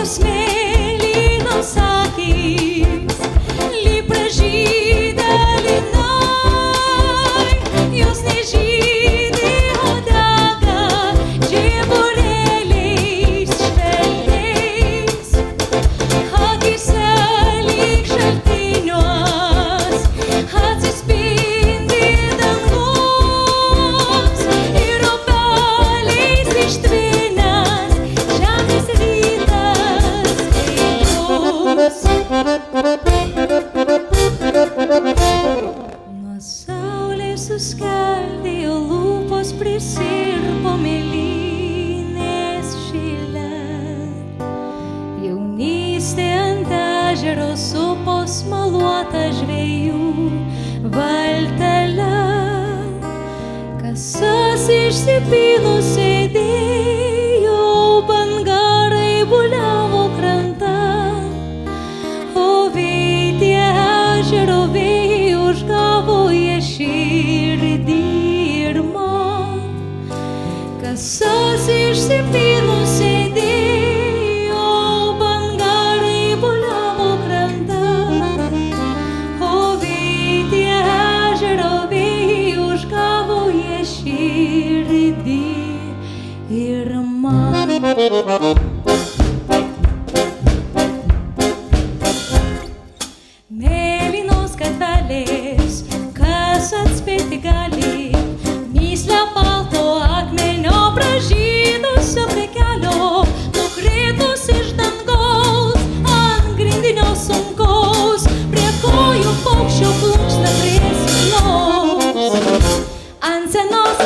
jos mėlynos akys, lyg pražydę linai, jos nežydi uodega žiburėliais švelniais, akyse lyg šaltiniuos atsispindi dangus ir upeliais ištvinęs žemės rytas skaidrus. Nuo saulės suskeldėjo lūpos, prisirpo mėlynės šile. Jaunystė ant ežero supo smaluota žvejų valtele. Kasas išsipynus sėdėjo, bangarai buliavo krantan, o vėtie ežero vėjai užgavo jie širdį ir man. Kasas išsipynus sėdėjo, bangarai buliavo krantan, o vėtie ežero vėjai užgavo jie širdį ir man. Mėlynos gatvelės, kas atspėti gali, mįslę balto akmenio pražydusio prie kelio, nukritus iš dangaus ant grindinio sunkaus, prie kojų paukščio plunksna prie sienos, ant senos